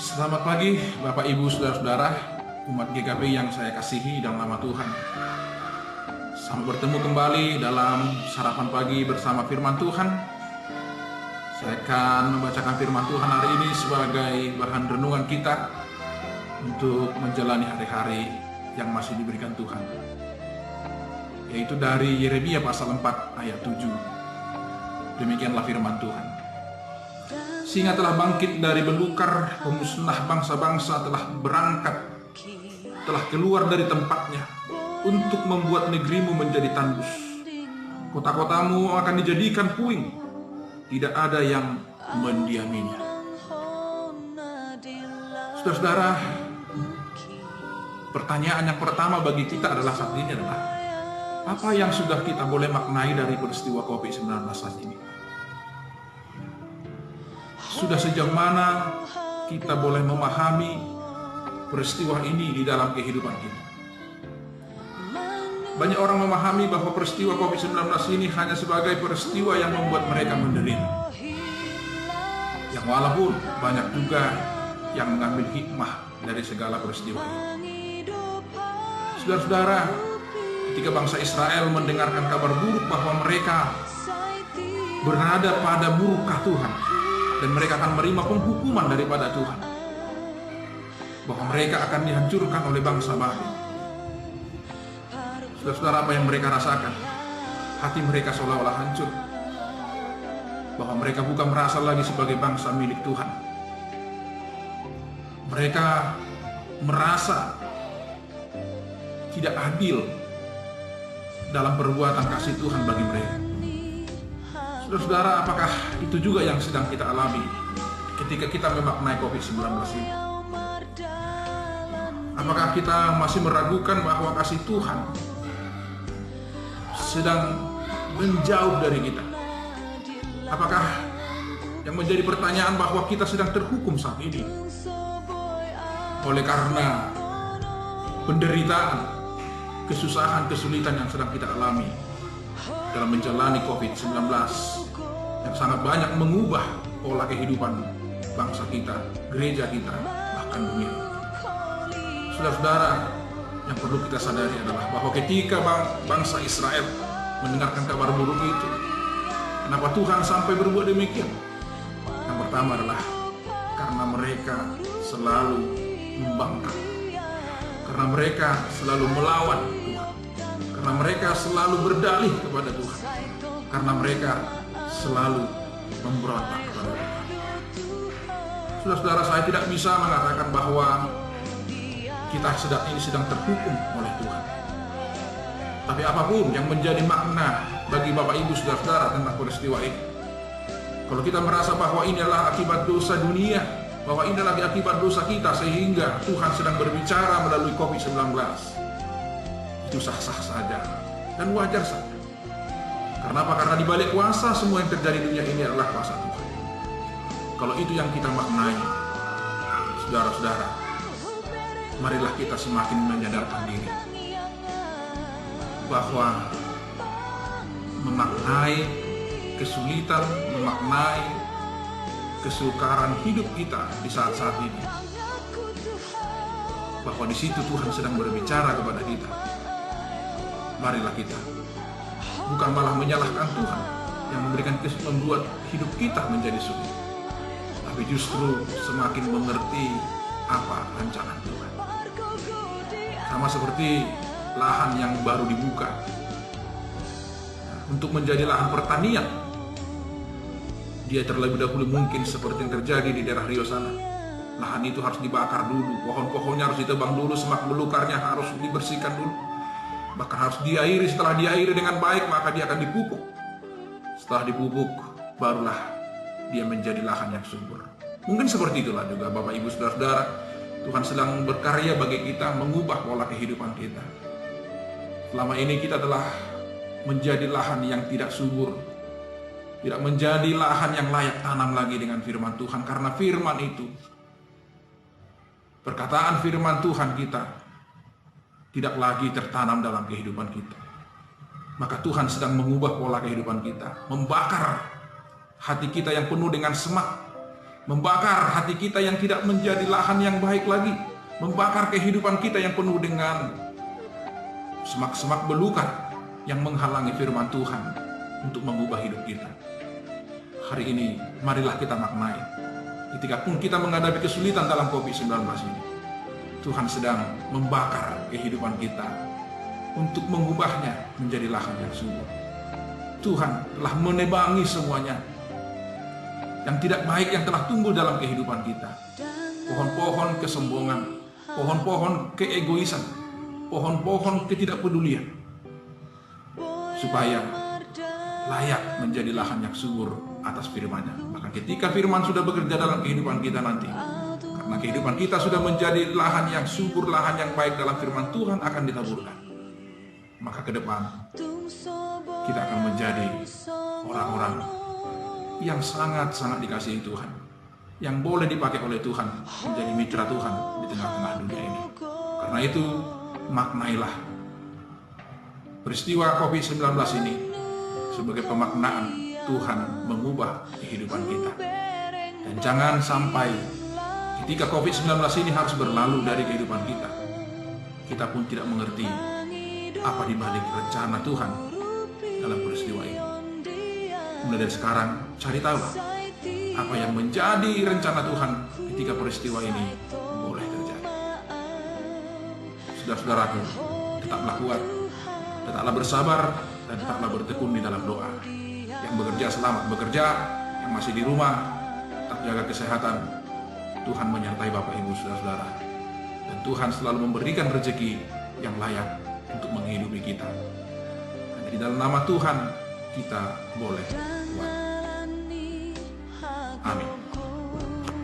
Selamat pagi Bapak Ibu Saudara-saudara umat GKP yang saya kasihi dalam nama Tuhan. Selamat bertemu kembali dalam sarapan pagi bersama firman Tuhan. Saya akan membacakan firman Tuhan hari ini sebagai bahan renungan kita untuk menjalani hari-hari yang masih diberikan Tuhan, yaitu dari Yeremia pasal 4 ayat 7. Demikianlah firman Tuhan. Singa telah bangkit dari belukar, pemusnah bangsa-bangsa telah berangkat, telah keluar dari tempatnya untuk membuat negerimu menjadi tandus. Kota-kotamu akan dijadikan puing, tidak ada yang mendiaminya. Saudara-saudara, pertanyaan yang pertama bagi kita adalah saat ini adalah, apa yang sudah kita boleh maknai dari peristiwa COVID-19 saat ini? Sudah sejauh mana kita boleh memahami peristiwa ini di dalam kehidupan kita? Banyak orang memahami bahwa peristiwa COVID-19 ini hanya sebagai peristiwa yang membuat mereka menderita. Yang walaupun banyak juga yang mengambil hikmah dari segala peristiwa ini. Saudara-saudara, ketika bangsa Israel mendengarkan kabar buruk bahwa mereka berada pada murka Tuhan, dan mereka akan menerima penghukuman daripada Tuhan, bahwa mereka akan dihancurkan oleh bangsa Babel. Saudara-saudara, apa yang mereka rasakan? Hati mereka seolah-olah hancur, bahwa mereka bukan merasa lagi sebagai bangsa milik Tuhan. Mereka merasa tidak adil dalam perbuatan kasih Tuhan bagi mereka. Saudara-saudara, apakah itu juga yang sedang kita alami ketika kita memaknai COVID-19 ini? Apakah kita masih meragukan bahwa kasih Tuhan sedang menjauh dari kita? Apakah yang menjadi pertanyaan bahwa kita sedang terhukum saat ini oleh karena penderitaan, kesusahan, kesulitan yang sedang kita alami dalam menjalani COVID-19 yang sangat banyak mengubah pola kehidupan bangsa kita, gereja kita, bahkan dunia. Saudara-saudara, yang perlu kita sadari adalah bahwa ketika bangsa Israel mendengarkan kabar buruk itu, kenapa Tuhan sampai berbuat demikian? Yang pertama adalah karena mereka selalu membangkang, karena mereka selalu melawan Tuhan, karena mereka selalu berdalih kepada Tuhan, karena mereka selalu memberontak kepada Tuhan. Saudara-saudara, saya tidak bisa mengatakan bahwa kita sedang terhukum oleh Tuhan. Tapi apapun yang menjadi makna bagi Bapak Ibu saudara-saudara tentang peristiwa ini, kalau kita merasa bahwa ini adalah akibat dosa dunia, bahwa ini adalah akibat dosa kita sehingga Tuhan sedang berbicara melalui COVID-19, itu sah-sah saja dan wajar saja. Karena apa? Karena di balik kuasa semua yang terjadi di dunia ini adalah kuasa Tuhan. Kalau itu yang kita maknai, saudara-saudara, marilah kita semakin menyadarkan diri bahwa memaknai kesulitan, memaknai kesukaran hidup kita di saat-saat ini, bahwa di situ Tuhan sedang berbicara kepada kita. Marilah kita bukan malah menyalahkan Tuhan yang membuat hidup kita menjadi sulit, tapi justru semakin mengerti apa rancangan Tuhan. Sama seperti lahan yang baru dibuka untuk menjadi lahan pertanian, dia terlebih dahulu mungkin seperti yang terjadi di daerah Rio sana. Lahan itu harus dibakar dulu, pohon-pohonnya harus ditebang dulu, semak belukarnya harus dibersihkan dulu, bahkan harus diairi. Setelah diairi dengan baik, maka dia akan dipupuk. Setelah dipupuk, barulah dia menjadi lahan yang subur. Mungkin seperti itulah juga Bapak Ibu saudara-saudara, Tuhan sedang berkarya bagi kita, mengubah pola kehidupan kita. Selama ini kita telah menjadi lahan yang tidak subur, tidak menjadi lahan yang layak tanam lagi dengan firman Tuhan, karena firman itu, perkataan firman Tuhan kita tidak lagi tertanam dalam kehidupan kita. Maka Tuhan sedang mengubah pola kehidupan kita, membakar hati kita yang penuh dengan semak, membakar hati kita yang tidak menjadi lahan yang baik lagi, membakar kehidupan kita yang penuh dengan semak-semak belukar yang menghalangi firman Tuhan untuk mengubah hidup kita. Hari ini marilah kita maknai, ketika pun kita menghadapi kesulitan dalam COVID-19 ini, Tuhan sedang membakar kehidupan kita untuk mengubahnya menjadi lahan yang subur. Tuhan telah menebangi semuanya yang tidak baik yang telah tumbuh dalam kehidupan kita. Pohon-pohon kesombongan, pohon-pohon keegoisan, pohon-pohon ketidakpedulian, supaya layak menjadi lahan yang subur atas firman-Nya. Maka ketika firman sudah bekerja dalam kehidupan kita nanti, karena kehidupan kita sudah menjadi lahan yang subur, lahan yang baik dalam firman Tuhan akan ditaburkan, maka ke depan kita akan menjadi orang-orang yang sangat-sangat dikasihi Tuhan, yang boleh dipakai oleh Tuhan menjadi mitra Tuhan di tengah-tengah dunia ini. Karena itu, maknailah peristiwa COVID-19 ini sebagai pemaknaan Tuhan mengubah kehidupan kita. Dan jangan sampai ketika COVID-19 ini harus berlalu dari kehidupan kita, kita pun tidak mengerti apa di balik rencana Tuhan dalam peristiwa ini. Mulai dari sekarang, cari tahu apa yang menjadi rencana Tuhan ketika peristiwa ini boleh terjadi. Saudara-saudaraku, tetaplah kuat, tetaplah bersabar, dan tetaplah bertekun di dalam doa. Yang bekerja selamat bekerja, yang masih di rumah tetap jaga kesehatan. Tuhan menyertai Bapak Ibu saudara-saudara, dan Tuhan selalu memberikan rezeki yang layak untuk menghidupi kita. Hanya di dalam nama Tuhan kita boleh kuat.